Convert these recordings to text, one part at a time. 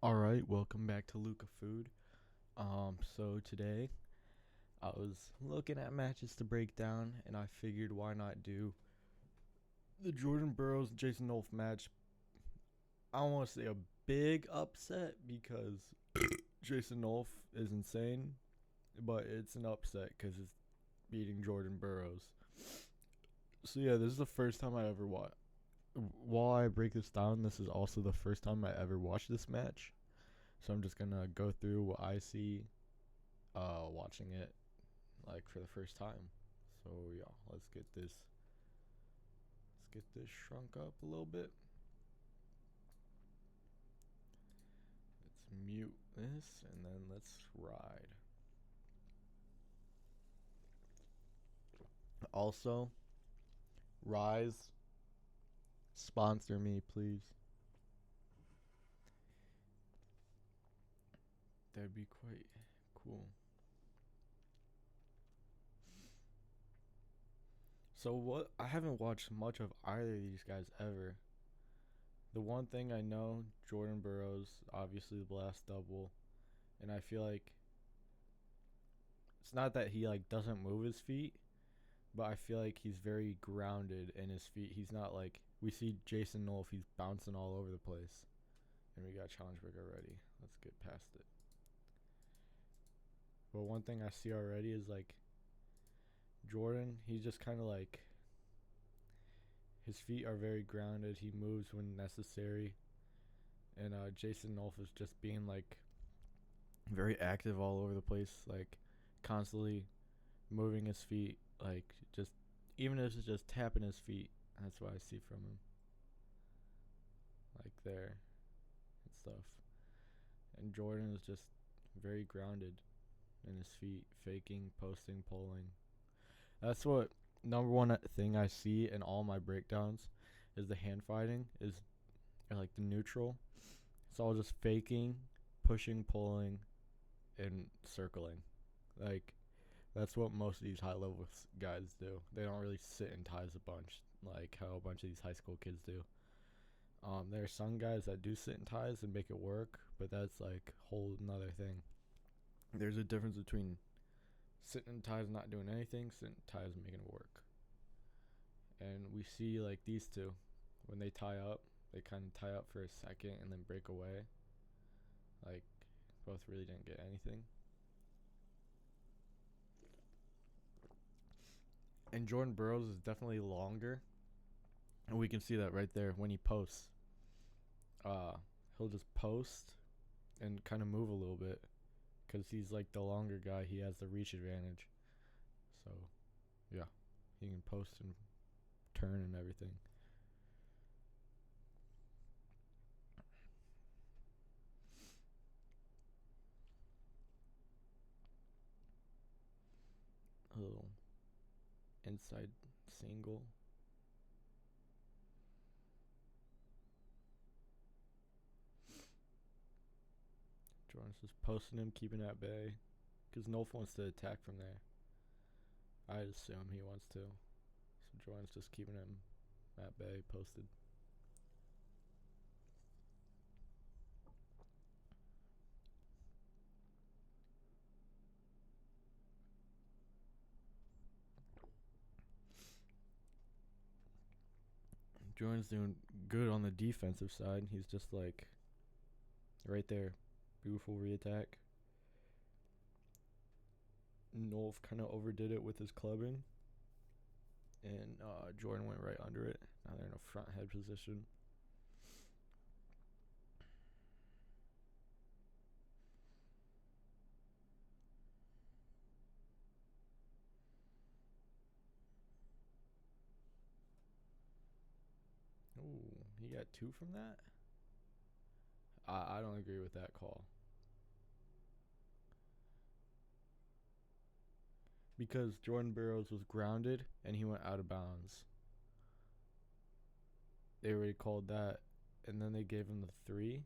Alright, welcome back to Luca Food. So today I was looking at matches to break down and I figured why not do the Jordan Burroughs Jason Nolf match. I don't want to say a big upset because Jason Nolf is insane, but it's an upset because it's beating Jordan Burroughs. So yeah, this is the first time I ever watched. While I break this down, this is also the first time I ever watched this match. So I'm just gonna go through what I see watching it like for the first time. So yeah, let's get this shrunk up a little bit. Let's mute this and then let's ride. Also, Rise, sponsor me, please. That'd be quite cool. So what? I haven't watched much of either of these guys ever. The one thing I know, Jordan Burroughs, obviously the last double, and I feel like it's not that he like doesn't move his feet, but I feel like he's very grounded in his feet. He's not like we see Jason Nolf, he's bouncing all over the place. And we got challenge break already. Let's get past it. But one thing I see already is like Jordan, he's just kind of like his feet are very grounded. He moves when necessary. And Jason Nolf is just being like very active all over the place, like constantly moving his feet, like just even if it's just tapping his feet. That's what I see from him, like there and stuff. And Jordan is just very grounded in his feet, faking, posting, pulling. That's what number one thing I see in all my breakdowns is the hand fighting is like the neutral. It's all just faking, pushing, pulling, and circling. Like that's what most of these high level guys do. They don't really sit in ties a bunch like how a bunch of these high school kids do. There are some guys that do sit in ties and make it work, but that's like a whole another thing. There's a difference between sitting in ties and not doing anything, sitting in ties and making it work. And we see like these two, when they tie up, they kind of tie up for a second and then break away. Like both really didn't get anything. And Jordan Burroughs is definitely longer, and we can see that right there when he posts. Uh, he'll just post and kind of move a little bit because he's like the longer guy. He has the reach advantage. So yeah, he can post and turn and everything. A little inside single. Jordan's just posting him, keeping at bay. Because Nolf wants to attack from there. I assume he wants to. So Jordan's just keeping him at bay, posted. Jordan's doing good on the defensive side. He's just like right there. Beautiful re-attack. Nolf kind of overdid it with his clubbing. And Jordan went right under it. Now they're in a front head position. Ooh, he got two from that? I don't agree with that call. Because Jordan Burroughs was grounded and he went out of bounds. They already called that, and then they gave him the three.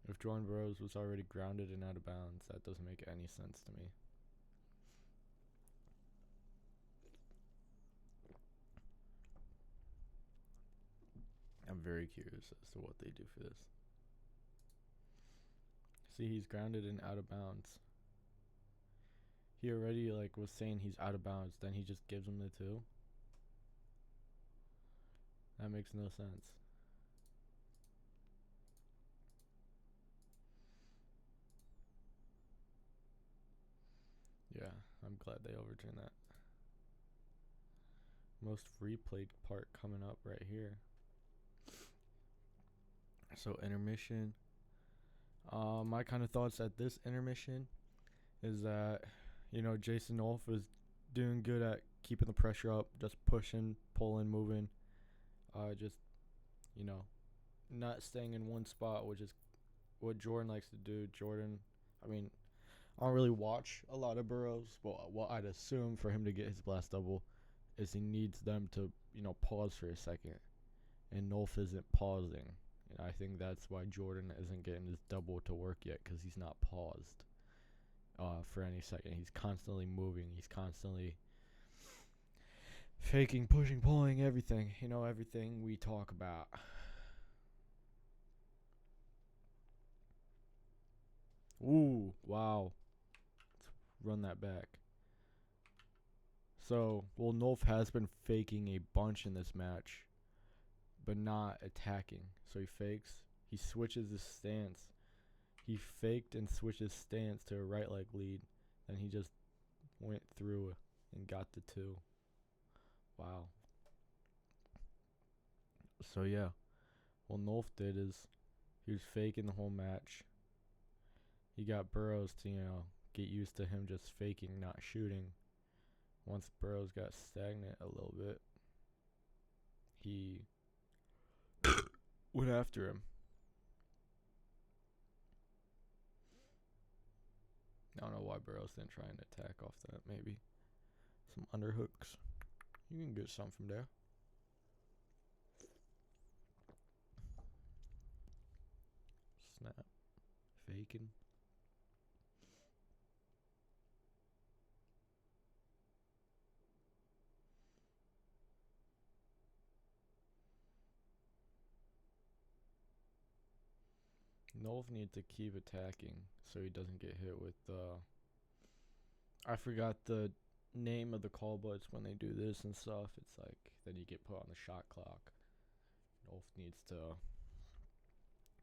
If Jordan Burroughs was already grounded and out of bounds, that doesn't make any sense to me. I'm very curious as to what they do for this. See, he's grounded and out of bounds. He already like was saying he's out of bounds, then he just gives him the 2. That makes no sense. Yeah, I'm glad they overturned that. Most replayed part coming up right here. So intermission. My kind of thoughts at this intermission is that, Jason Nolf is doing good at keeping the pressure up, just pushing, pulling, moving. Just, you know, not staying in one spot, which is what Jordan likes to do. Jordan, I mean, I don't really watch a lot of Burroughs, but what I'd assume for him to get his blast double is he needs them to, pause for a second. And Nolf isn't pausing. And I think that's why Jordan isn't getting his double to work yet, because he's not paused for any second. He's constantly moving. He's constantly faking, pushing, pulling, everything. Everything we talk about. Ooh, wow. Let's run that back. So, Nolf has been faking a bunch in this match, but not attacking. So he fakes. He switches his stance. He faked and switched his stance to a right leg lead. Then he just went through and got the 2. Wow. So yeah, what Nolf did is he was faking the whole match. He got Burroughs to, get used to him just faking, not shooting. Once Burroughs got stagnant a little bit, he went after him. I don't know why Burroughs didn't try and attack off that. Maybe some underhooks. You can get some from there. Snap. Faking. Nolf needs to keep attacking so he doesn't get hit with I forgot the name of the call, but it's when they do this and stuff. It's like then you get put on the shot clock. Nolf needs to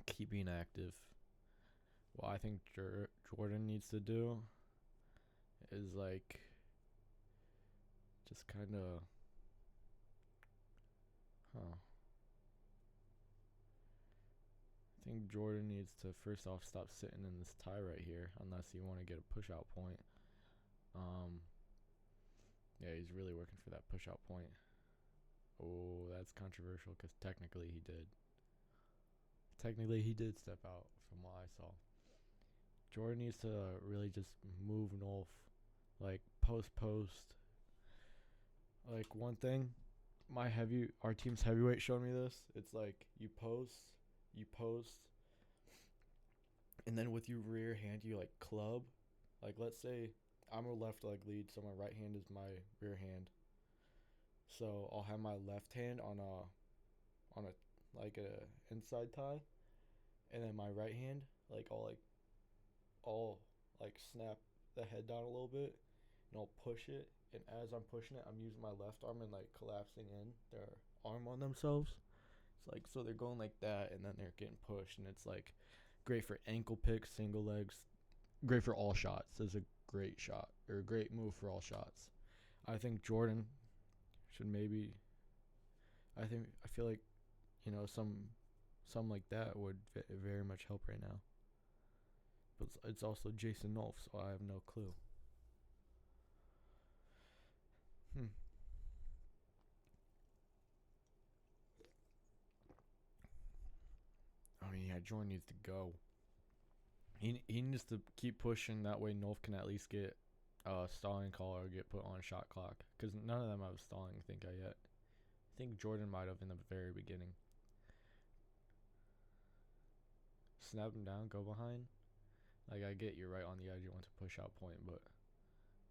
keep being active. What I think Jordan needs to do is like just kind of I think Jordan needs to first off stop sitting in this tie right here, unless you want to get a push out point. Yeah, he's really working for that push out point. Oh, that's controversial because technically he did. Technically he did step out from what I saw. Jordan needs to really just move Nolf, like post. Like one thing, our team's heavyweight showed me this. It's like you post, and then with your rear hand you like club. Like let's say I'm a left leg lead, so my right hand is my rear hand. So I'll have my left hand on a like a inside tie, and then my right hand I'll snap the head down a little bit, and I'll push it. And as I'm pushing it, I'm using my left arm and like collapsing in their arm on themselves. It's like so they're going like that, and then they're getting pushed, and it's like great for ankle picks, single legs, great for all shots. It's a great shot or a great move for all shots. I think Jordan should maybe. I feel like, some like that would very much help right now. But it's also Jason Nolf, so I have no clue. I mean, yeah, Jordan needs to go. He needs to keep pushing. That way, Nolf can at least get a stalling call or get put on a shot clock. Because none of them have stalling, I think, yet. I think Jordan might have in the very beginning. Snap him down, go behind. Like, I get you're right on the edge. You want to push out point, but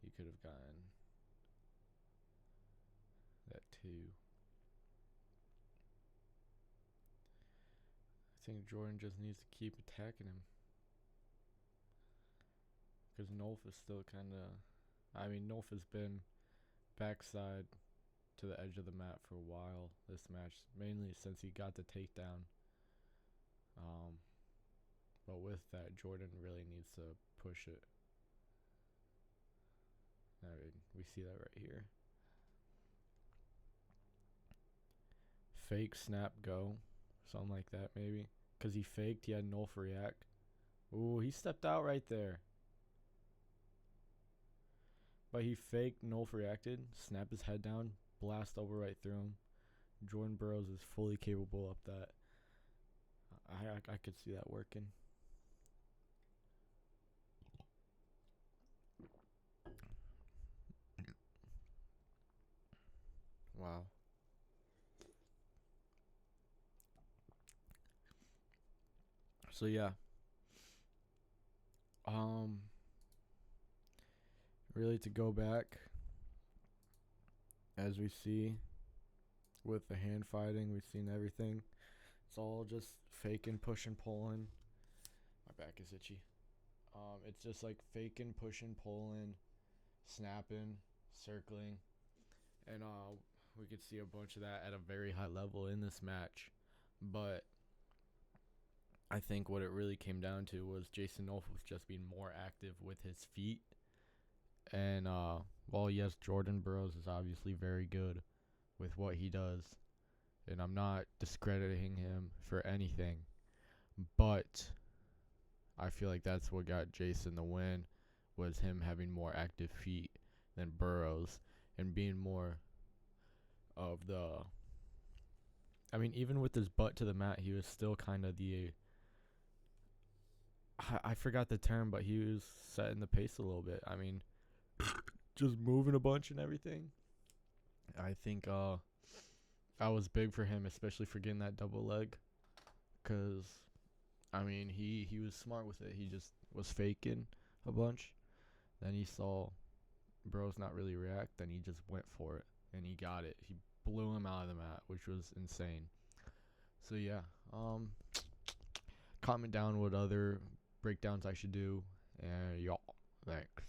you could have gotten that too. I think Jordan just needs to keep attacking him. Because Nolf is still kind of. I mean, Nolf has been backside to the edge of the mat for a while this match, mainly since he got the takedown. But with that, Jordan really needs to push it. I mean, we see that right here. Fake snap go, something like that maybe. Because he faked, he had Nolf react. Ooh, he stepped out right there. But he faked, Nolf reacted, snap his head down, blast over right through him. Jordan Burroughs is fully capable of that. I could see that working. Wow. So yeah. Really to go back, as we see with the hand fighting, we've seen everything. It's all just faking, pushing, pulling. My back is itchy. It's just like faking, pushing, pulling, snapping, circling, and we could see a bunch of that at a very high level in this match. But I think what it really came down to was Jason Nolf was just being more active with his feet. And while yes, Jordan Burroughs is obviously very good with what he does, and I'm not discrediting him for anything, but I feel like that's what got Jason the win, was him having more active feet than Burroughs and being more of the. I mean, even with his butt to the mat, he was still kind of the. I forgot the term, but he was setting the pace a little bit. I mean, just moving a bunch and everything. I think that was big for him, especially for getting that double leg. Because, I mean, he was smart with it. He just was faking a bunch. Then he saw Bros not really react. Then he just went for it. And he got it. He blew him out of the mat, which was insane. So, yeah. Comment down what other breakdowns I should do. And y'all, thanks.